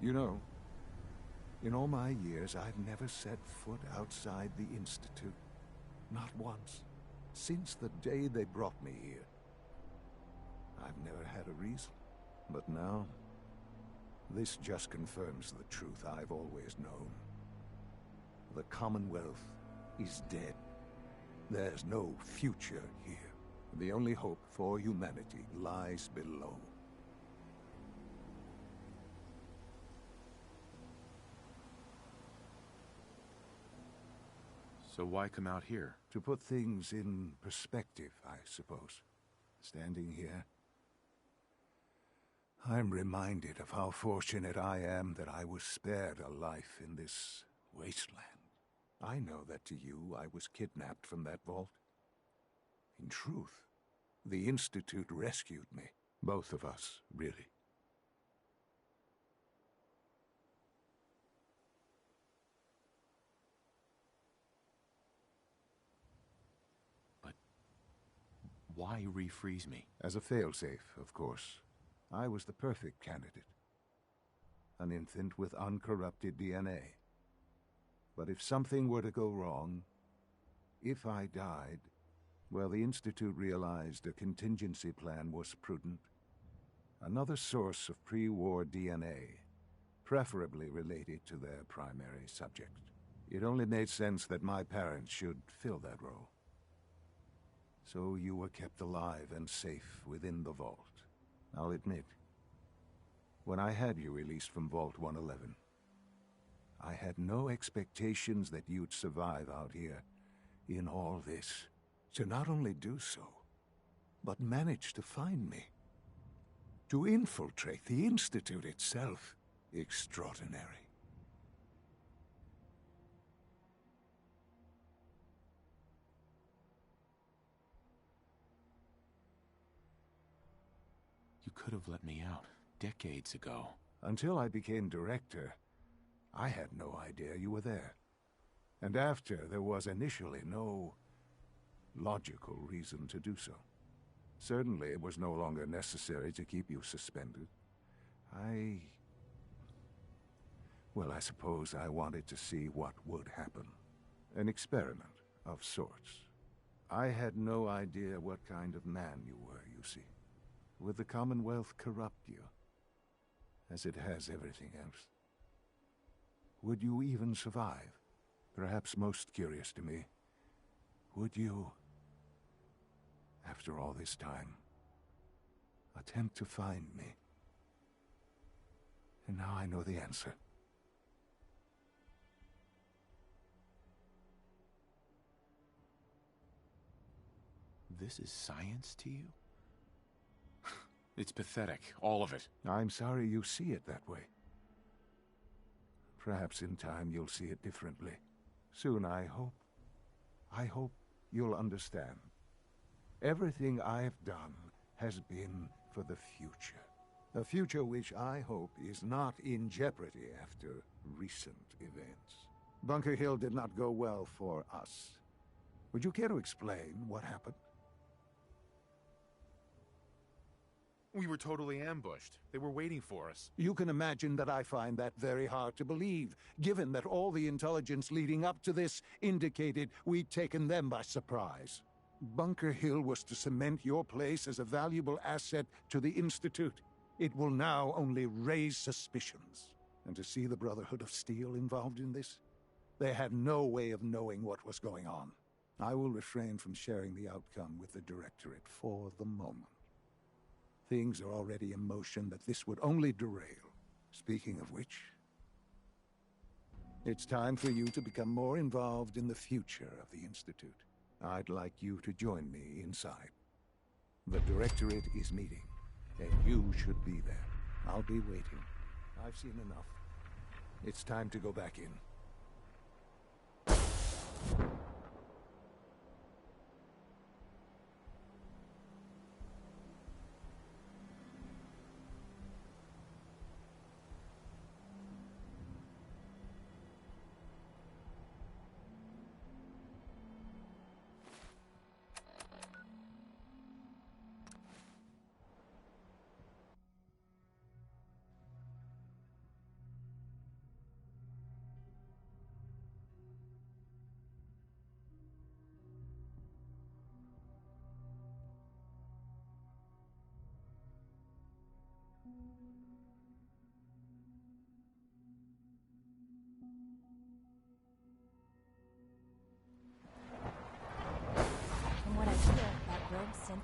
You know, in all my years, I've never set foot outside the Institute. Not once. Since the day they brought me here. I've never had a reason. But now, this just confirms the truth I've always known. The Commonwealth is dead. There's no future here. The only hope for humanity lies below. So why come out here? To put things in perspective, I suppose. Standing here, I'm reminded of how fortunate I am that I was spared a life in this wasteland. I know that to you, I was kidnapped from that vault. In truth, the Institute rescued me. Both of us, really. But why refreeze me? As a failsafe, of course. I was the perfect candidate. An infant with uncorrupted DNA. But if something were to go wrong, if I died, well, the Institute realized a contingency plan was prudent. Another source of pre-war DNA, preferably related to their primary subject. It only made sense that my parents should fill that role. So you were kept alive and safe within the vault. I'll admit, when I had you released from Vault 111, I had no expectations that you'd survive out here in all this. To not only do so, but manage to find me. To infiltrate the Institute itself. Extraordinary. You could have let me out decades ago. Until I became director, I had no idea you were there. And after, there was initially no logical reason to do so. Certainly, it was no longer necessary to keep you suspended. Well, I suppose I wanted to see what would happen. An experiment of sorts. I had no idea what kind of man you were, you see. Would the Commonwealth corrupt you, as it has everything else? Would you even survive? Perhaps most curious to me, would you, after all this time, attempt to find me? And now I know the answer. This is science to you? It's pathetic, all of it. I'm sorry you see it that way. Perhaps in time you'll see it differently. Soon, I hope you'll understand. Everything I've done has been for the future. A future which I hope is not in jeopardy after recent events. Bunker Hill did not go well for us. Would you care to explain what happened? We were totally ambushed. They were waiting for us. You can imagine that I find that very hard to believe, given that all the intelligence leading up to this indicated we'd taken them by surprise. Bunker Hill was to cement your place as a valuable asset to the Institute. It will now only raise suspicions. And to see the Brotherhood of Steel involved in this? They had no way of knowing what was going on. I will refrain from sharing the outcome with the Directorate for the moment. Things are already in motion that this would only derail. Speaking of which, it's time for you to become more involved in the future of the Institute. I'd like you to join me inside. The Directorate is meeting, and you should be there. I'll be waiting. I've seen enough. It's time to go back in.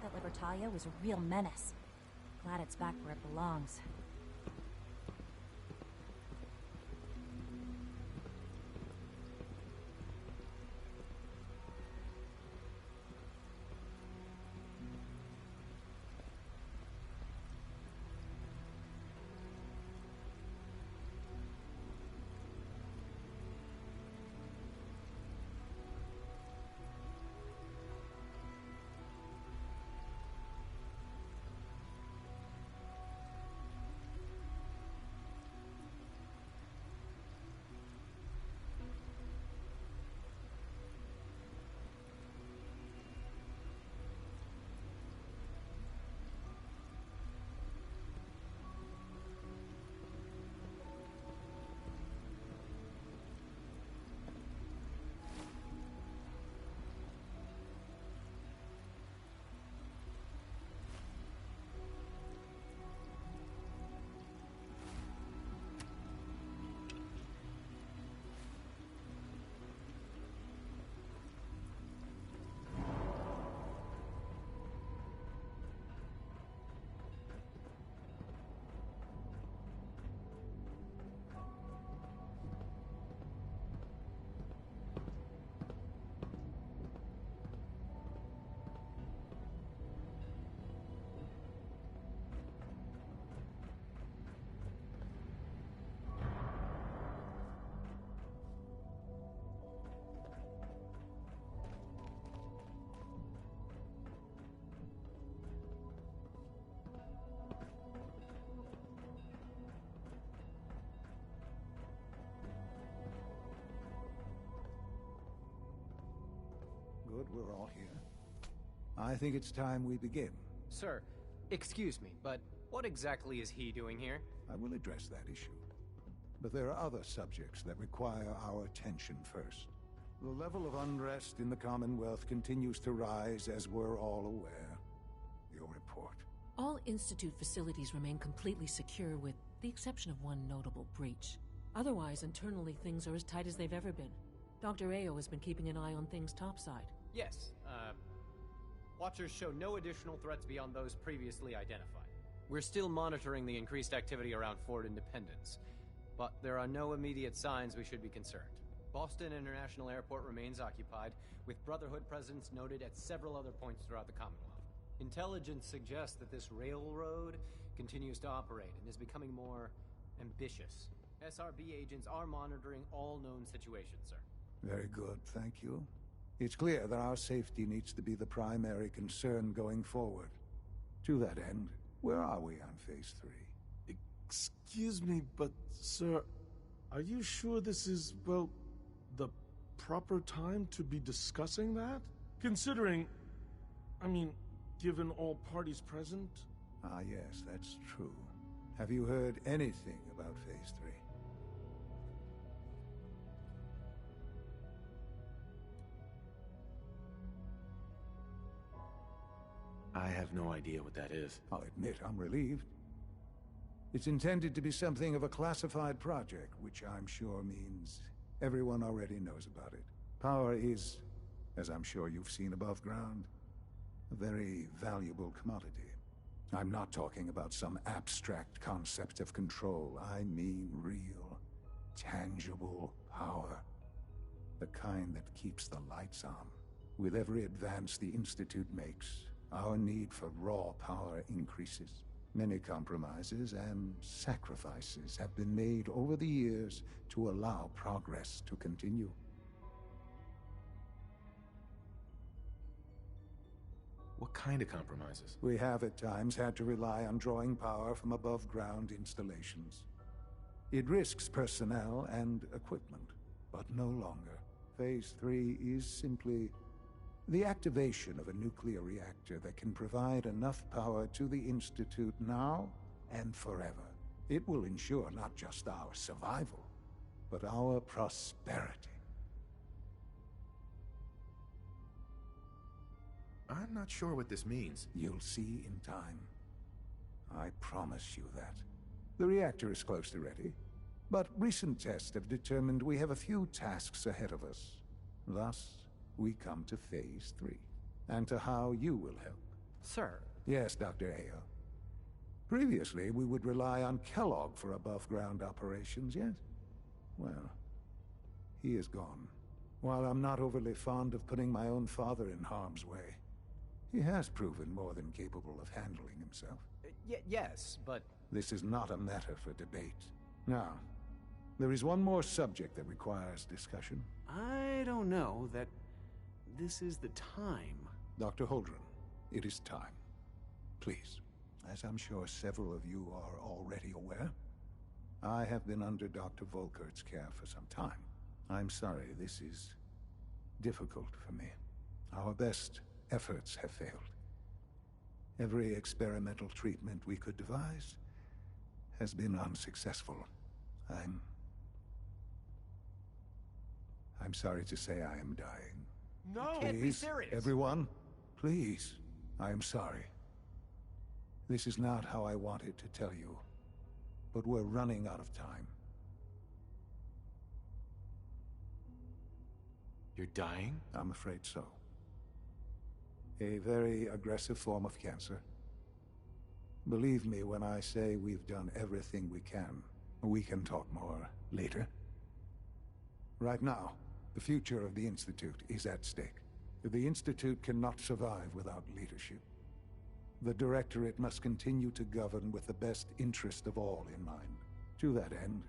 at Libertalia was a real menace. Glad it's back where it belongs. Good, we're all here. I think it's time we begin. Sir, excuse me, but what exactly is he doing here? I will address that issue. But there are other subjects that require our attention first. The level of unrest in the Commonwealth continues to rise, as we're all aware. Your report. All Institute facilities remain completely secure with the exception of one notable breach. Otherwise, internally, things are as tight as they've ever been. Dr. Ayo has been keeping an eye on things topside. Yes, Watchers show no additional threats beyond those previously identified. We're still monitoring the increased activity around Fort Independence, but there are no immediate signs we should be concerned. Boston International Airport remains occupied, with Brotherhood presence noted at several other points throughout the Commonwealth. Intelligence suggests that this railroad continues to operate and is becoming more ambitious. SRB agents are monitoring all known situations, sir. Very good, thank you. It's clear that our safety needs to be the primary concern going forward. To that end, where are we on Phase 3? Excuse me, but, sir, are you sure this is, well, the proper time to be discussing that? Considering, given all parties present? Ah, yes, that's true. Have you heard anything about Phase 3? I have no idea what that is. I'll admit I'm relieved. It's intended to be something of a classified project, which I'm sure means everyone already knows about it. Power is, as I'm sure you've seen above ground, a very valuable commodity. I'm not talking about some abstract concept of control. I mean real, tangible power. The kind that keeps the lights on. With every advance the Institute makes, our need for raw power increases. Many compromises and sacrifices have been made over the years to allow progress to continue. What kind of compromises? We have at times had to rely on drawing power from above-ground installations. It risks personnel and equipment, but no longer. Phase 3 is simply the activation of a nuclear reactor that can provide enough power to the Institute now and forever. It will ensure not just our survival, but our prosperity. I'm not sure what this means. You'll see in time. I promise you that. The reactor is close to ready, but recent tests have determined we have a few tasks ahead of us. Thus, we come to Phase 3, and to how you will help. Sir. Yes, Dr. Ayo. Previously, we would rely on Kellogg for above-ground operations, yes? Well, he is gone. While I'm not overly fond of putting my own father in harm's way, he has proven more than capable of handling himself. Yes, but... This is not a matter for debate. Now, there is one more subject that requires discussion. I don't know that this is the time. Dr. Holdren, it is time. Please. As I'm sure several of you are already aware, I have been under Dr. Volkert's care for some time. I'm sorry, this is difficult for me. Our best efforts have failed. Every experimental treatment we could devise has been unsuccessful. I'm sorry to say I am dying. No! You can't be serious! Everyone, please. I am sorry. This is not how I wanted to tell you, but we're running out of time. You're dying? I'm afraid so. A very aggressive form of cancer. Believe me when I say we've done everything we can. We can talk more later. Right now, the future of the Institute is at stake. The Institute cannot survive without leadership. The Directorate must continue to govern with the best interest of all in mind. To that end,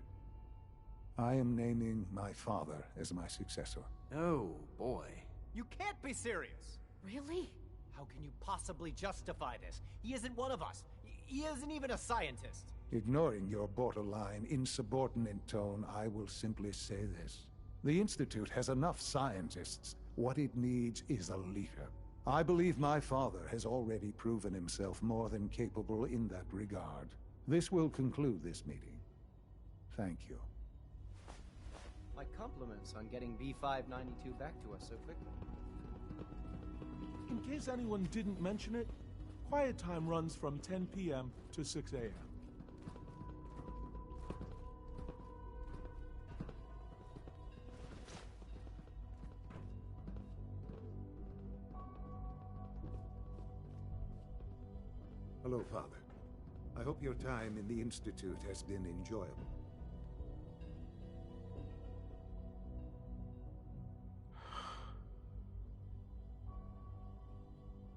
I am naming my father as my successor. Oh, boy. You can't be serious! Really? How can you possibly justify this? He isn't one of us. He isn't even a scientist. Ignoring your borderline, insubordinate tone, I will simply say this. The Institute has enough scientists. What it needs is a leader. I believe my father has already proven himself more than capable in that regard. This will conclude this meeting. Thank you. My compliments on getting B592 back to us so quickly. In case anyone didn't mention it, quiet time runs from 10 p.m. to 6 a.m. Hello, Father. I hope your time in the Institute has been enjoyable.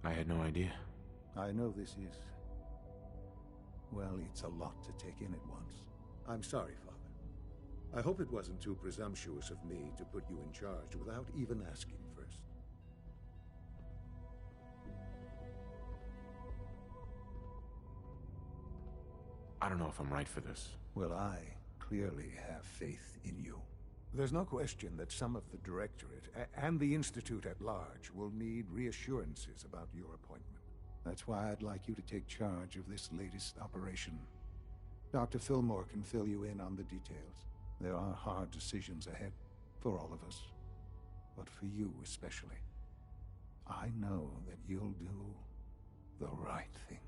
I had no idea. I know this is... well, it's a lot to take in at once. I'm sorry, Father. I hope it wasn't too presumptuous of me to put you in charge without even asking first. I don't know if I'm right for this. Well, I clearly have faith in you. There's no question that some of the Directorate and the Institute at large will need reassurances about your appointment. That's why I'd like you to take charge of this latest operation. Dr. Fillmore can fill you in on the details. There are hard decisions ahead, for all of us. But for you especially. I know that you'll do the right thing.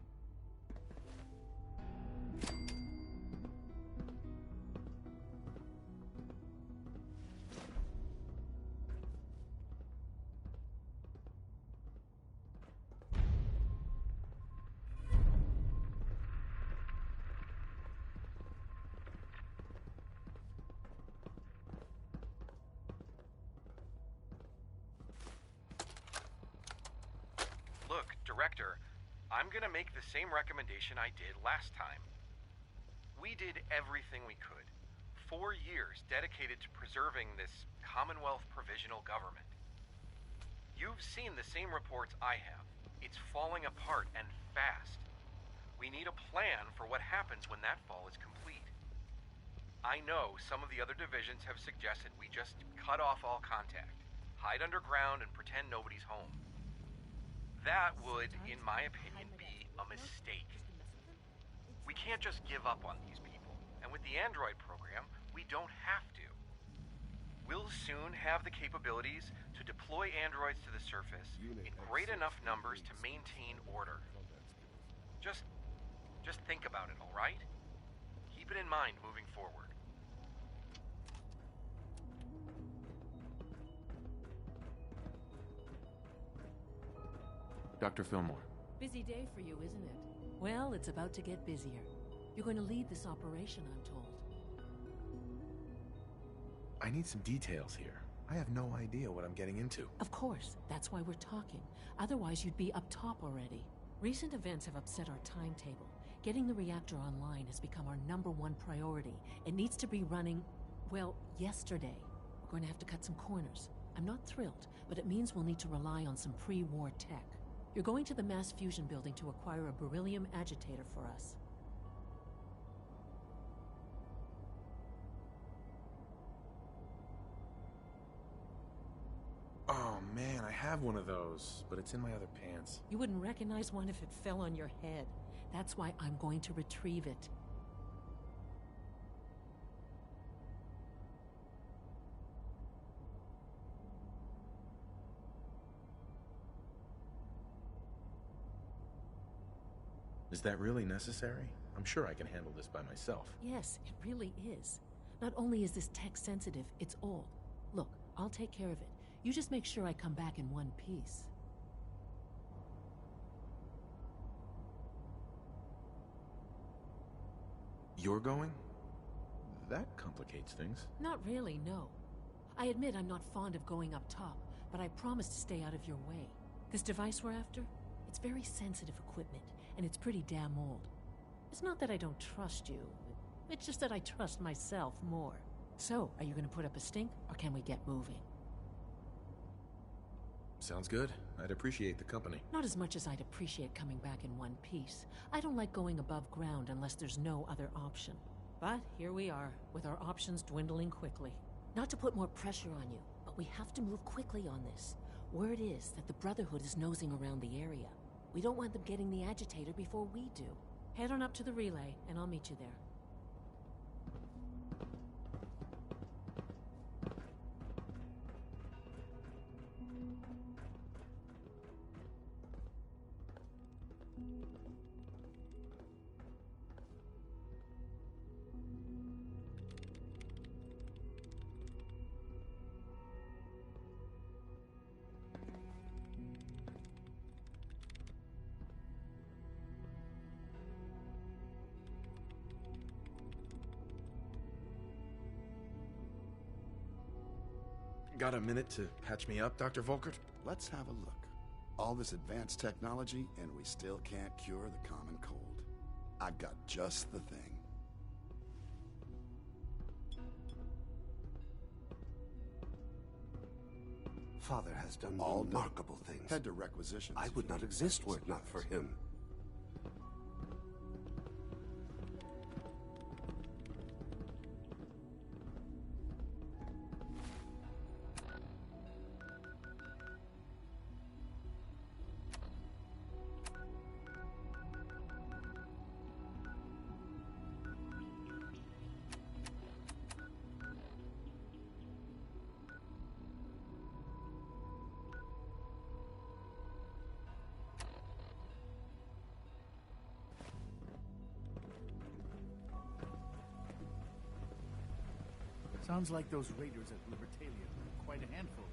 Look, Director, I'm gonna make the same recommendation I did last time. We did everything we could. 4 years dedicated to preserving this Commonwealth Provisional Government. You've seen the same reports I have. It's falling apart and fast. We need a plan for what happens when that fall is complete. I know some of the other divisions have suggested we just cut off all contact, hide underground and pretend nobody's home. That would, in my opinion, be a mistake. We can't just give up on these people, and with the android program, we don't have to. We'll soon have the capabilities to deploy androids to the surface in great enough numbers to maintain order. Just think about it, all right? Keep it in mind moving forward. Dr. Fillmore. Busy day for you, isn't it? Well, it's about to get busier. You're going to lead this operation, I'm told. I need some details here. I have no idea what I'm getting into. Of course, that's why we're talking. Otherwise, you'd be up top already. Recent events have upset our timetable. Getting the reactor online has become our #1 priority. It needs to be running, well, yesterday. We're going to have to cut some corners. I'm not thrilled, but it means we'll need to rely on some pre-war tech. You're going to the mass fusion building to acquire a beryllium agitator for us. Oh man, I have one of those, but it's in my other pants. You wouldn't recognize one if it fell on your head. That's why I'm going to retrieve it. Is that really necessary? I'm sure I can handle this by myself. Yes, it really is. Not only is this tech sensitive, it's old. Look, I'll take care of it. You just make sure I come back in one piece. You're going? That complicates things. Not really, no. I admit I'm not fond of going up top, but I promise to stay out of your way. This device we're after? It's very sensitive equipment, and it's pretty damn old. It's not that I don't trust you. It's just that I trust myself more. So, are you gonna put up a stink, or can we get moving? Sounds good. I'd appreciate the company. Not as much as I'd appreciate coming back in one piece. I don't like going above ground unless there's no other option. But here we are, with our options dwindling quickly. Not to put more pressure on you, but we have to move quickly on this. Word is that the Brotherhood is nosing around the area. We don't want them getting the agitator before we do. Head on up to the relay, and I'll meet you there. Got a minute to patch me up, Dr. Volkert? Let's have a look. All this advanced technology, and we still can't cure the common cold. I got just the thing. Father has done All remarkable things. Head to requisitions. I would not exist were it not for him. Sounds like those raiders at Libertalia are quite a handful.